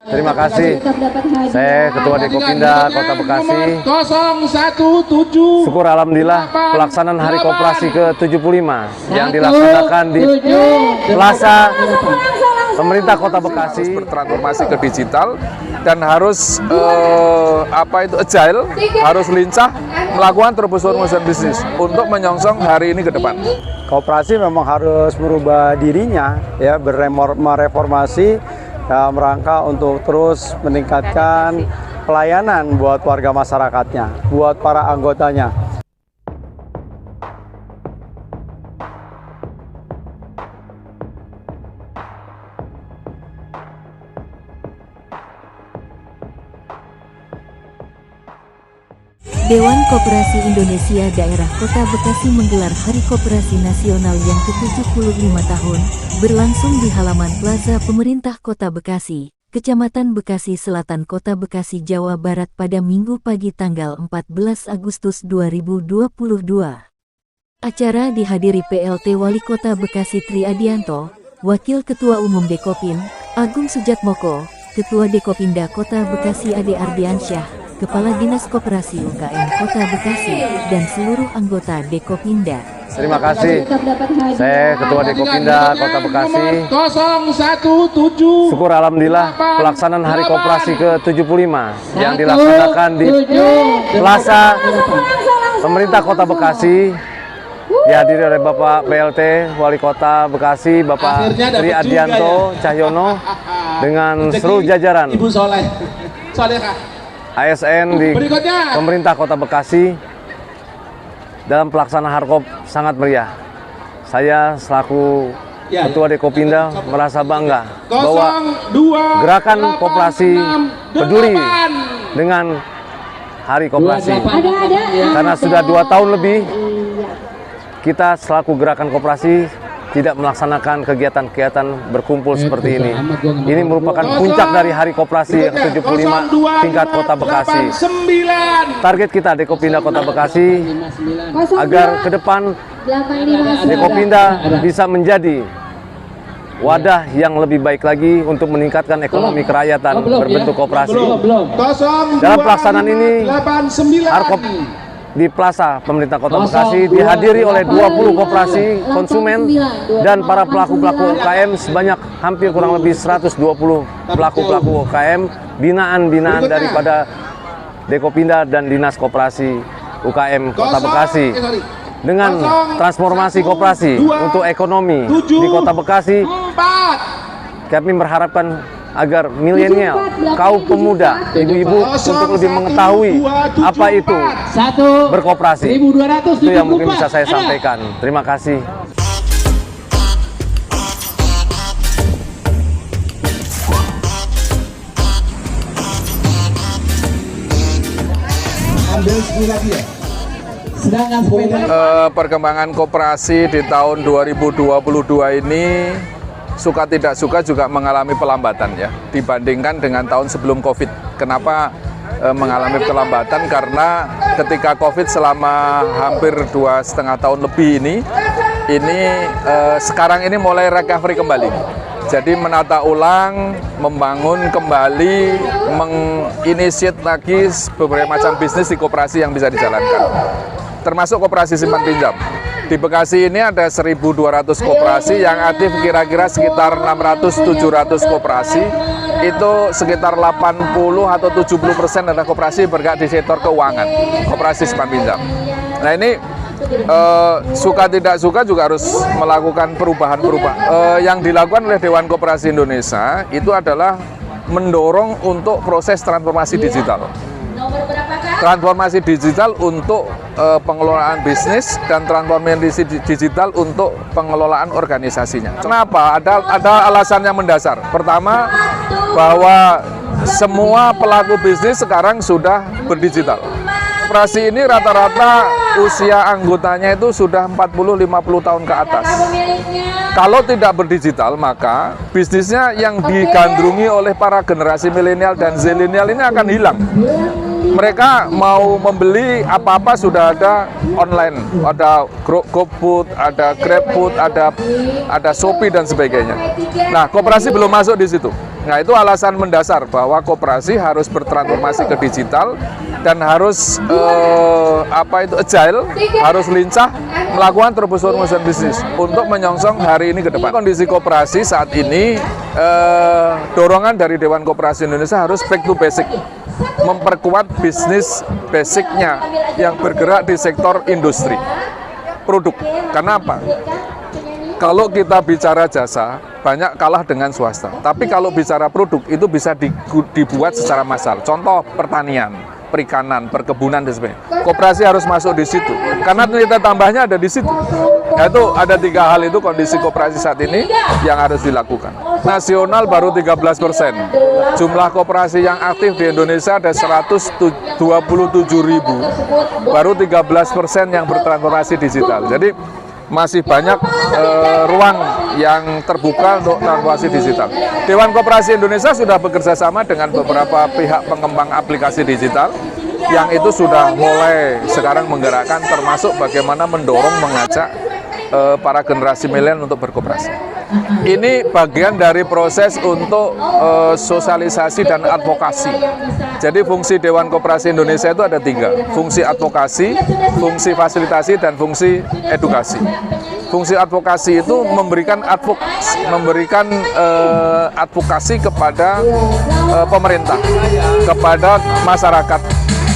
Terima kasih. Saya Ketua Dekopinda Kota Bekasi. 017. Syukur alhamdulillah pelaksanaan Hari Koperasi ke-75 yang dilaksanakan di Plaza Pemerintah Kota Bekasi. Bertransformasi ke digital dan harus agile, harus lincah melakukan terobosan bisnis untuk menyongsong hari ini ke depan. Koperasi memang harus merubah dirinya, ya, mereformasi dalam rangka untuk terus meningkatkan pelayanan buat warga masyarakatnya, buat para anggotanya. Dewan Koperasi Indonesia Daerah Kota Bekasi menggelar Hari Koperasi Nasional yang ke-75 tahun, berlangsung di halaman Plaza Pemerintah Kota Bekasi, Kecamatan Bekasi Selatan, Kota Bekasi, Jawa Barat pada Minggu pagi tanggal 14 Agustus 2022. Acara dihadiri PLT Wali Kota Bekasi Tri Adianto, Wakil Ketua Umum Dekopin, Agung Sujatmoko, Ketua Dekopinda Kota Bekasi Ade Ardiansyah, Kepala Dinas Koperasi UKM Kota Bekasi, dan seluruh anggota Dekopinda. Terima kasih. Saya Ketua Dekopinda Kota Bekasi. 017. Syukur alhamdulillah pelaksanaan Hari Koperasi ke-75 yang dilaksanakan di Plaza Pemerintah Kota Bekasi. Dihadiri oleh Bapak PLT Wali Kota Bekasi, Bapak Tri Adianto Cahyono, dengan seluruh jajaran Ibu Soleh. ASN di Pemerintah Kota Bekasi. Dalam pelaksanaan Harkop sangat meriah. Saya selaku Ketua Dekopinda merasa bangga bahwa gerakan koperasi peduli dengan Hari Koperasi. Karena sudah 2 tahun lebih kita selaku gerakan koperasi tidak melaksanakan kegiatan-kegiatan berkumpul seperti ini. Ini merupakan puncak dari Hari Koperasi yang ke-75 tingkat Kota Bekasi. Target kita Dekopinda Kota Bekasi agar ke depan Dekopinda bisa menjadi wadah yang lebih baik lagi untuk meningkatkan ekonomi kerakyatan berbentuk koperasi. Dalam pelaksanaan ini, Harkop di Plaza Pemerintah Kota Bekasi dihadiri oleh 20 koperasi konsumen dan para pelaku-pelaku UKM sebanyak hampir kurang lebih 120 pelaku-pelaku UKM binaan-binaan daripada Dekopinda dan Dinas Koperasi UKM Kota Bekasi. Dengan transformasi koperasi untuk ekonomi di Kota Bekasi, kami mengharapkan agar milenial, kaum pemuda, ibu-ibu untuk lebih mengetahui apa itu berkoperasi. Itu yang mungkin bisa saya sampaikan. Terima kasih. Perkembangan koperasi di tahun 2022 ini suka tidak suka juga mengalami pelambatan ya dibandingkan dengan tahun sebelum Covid. Kenapa mengalami pelambatan? Karena ketika Covid selama hampir 2,5 tahun lebih ini sekarang ini mulai recovery kembali. Jadi menata ulang, membangun kembali, menginisiat lagi beberapa macam bisnis di koperasi yang bisa dijalankan. Termasuk koperasi simpan pinjam. Di Bekasi ini ada 1.200 koperasi yang aktif, kira-kira sekitar 600-700 koperasi. Itu sekitar 80 atau 70% adalah koperasi bergerak di sektor keuangan, koperasi simpan pinjam. Nah ini suka tidak suka juga harus melakukan perubahan-perubahan. Yang dilakukan oleh Dewan Koperasi Indonesia itu adalah mendorong untuk proses transformasi digital. Transformasi digital untuk pengelolaan bisnis dan transformasi digital untuk pengelolaan organisasinya. Kenapa? Ada alasan yang mendasar. Pertama, bahwa semua pelaku bisnis sekarang sudah berdigital. Koperasi ini rata-rata usia anggotanya itu sudah 40-50 tahun ke atas. Kalau tidak berdigital, maka bisnisnya yang digandrungi oleh para generasi milenial dan zilenial ini akan hilang. Mereka mau membeli apa-apa sudah ada online, ada GoFood, ada GrabFood, ada Shopee dan sebagainya. Nah, koperasi belum masuk di situ. Nah, itu alasan mendasar bahwa koperasi harus bertransformasi ke digital dan harus agile, harus lincah melakukan transformasi bisnis untuk menyongsong hari ini ke depan. Kondisi koperasi saat ini, dorongan dari Dewan Koperasi Indonesia harus back to basic, memperkuat bisnis basicnya yang bergerak di sektor industri, produk. Kenapa? Kalau kita bicara jasa, banyak kalah dengan swasta. Tapi kalau bicara produk, itu bisa dibuat secara massal. Contoh pertanian, perikanan, perkebunan, dan sebagainya. Koperasi harus masuk di situ. Karena nilai tambahnya ada di situ. Yaitu ada 3 hal itu kondisi koperasi saat ini yang harus dilakukan. Nasional baru 13%. Jumlah koperasi yang aktif di Indonesia ada 127.000. Baru 13% yang bertransformasi digital. Jadi masih banyak ruang yang terbuka untuk transformasi digital. Dewan Koperasi Indonesia sudah bekerja sama dengan beberapa pihak pengembang aplikasi digital yang itu sudah mulai sekarang menggerakkan, termasuk bagaimana mendorong, mengajak para generasi milenial untuk berkoperasi. Ini bagian dari proses untuk sosialisasi dan advokasi. Jadi fungsi Dewan Koperasi Indonesia itu ada 3, fungsi advokasi, fungsi fasilitasi, dan fungsi edukasi. Fungsi advokasi itu memberikan advokasi kepada pemerintah, kepada masyarakat,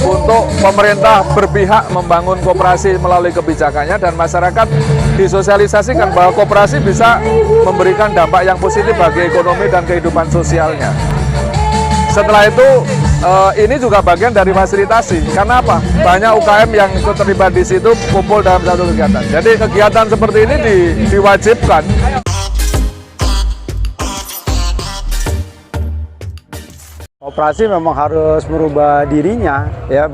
untuk pemerintah berpihak membangun koperasi melalui kebijakannya, dan masyarakat disosialisasikan bahwa koperasi bisa memberikan dampak yang positif bagi ekonomi dan kehidupan sosialnya. Setelah itu, ini juga bagian dari fasilitasi. Karena apa? Banyak UKM yang ikut terlibat di situ, kumpul dalam satu kegiatan. Jadi kegiatan seperti ini diwajibkan. Koperasi memang harus merubah dirinya, ya,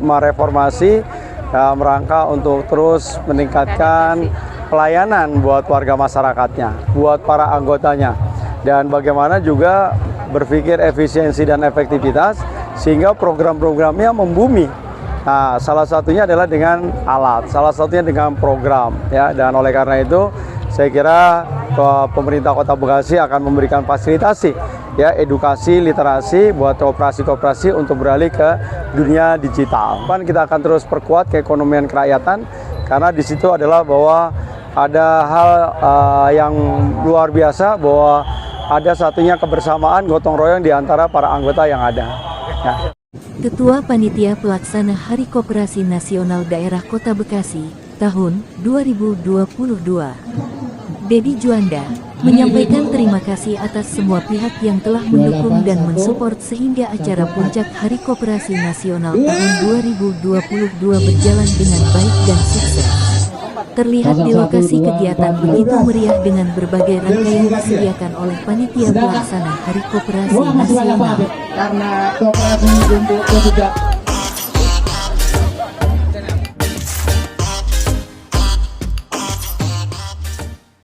mereformasi dalam rangka untuk terus meningkatkan pelayanan buat warga masyarakatnya, buat para anggotanya, dan bagaimana juga berpikir efisiensi dan efektivitas sehingga program-programnya membumi. Nah, salah satunya adalah dengan alat, salah satunya dengan program, ya. Dan oleh karena itu, saya kira pemerintah Kota Bekasi akan memberikan fasilitasi, ya, edukasi, literasi buat koperasi-koperasi untuk beralih ke dunia digital. Kita akan terus perkuat keekonomian kerakyatan, karena di situ adalah bahwa ada hal yang luar biasa, bahwa ada satunya kebersamaan gotong royong di antara para anggota yang ada. Ya. Ketua Panitia Pelaksana Hari Koperasi Nasional Daerah Kota Bekasi tahun 2022, Dedi Juanda, menyampaikan terima kasih atas semua pihak yang telah mendukung dan mensupport sehingga acara puncak Hari Koperasi Nasional tahun 2022 berjalan dengan baik dan sukses. Terlihat di lokasi kegiatan begitu meriah dengan berbagai rangkaian disediakan oleh Panitia Pelaksana Hari Koperasi Nasional. Karena koperasi untuk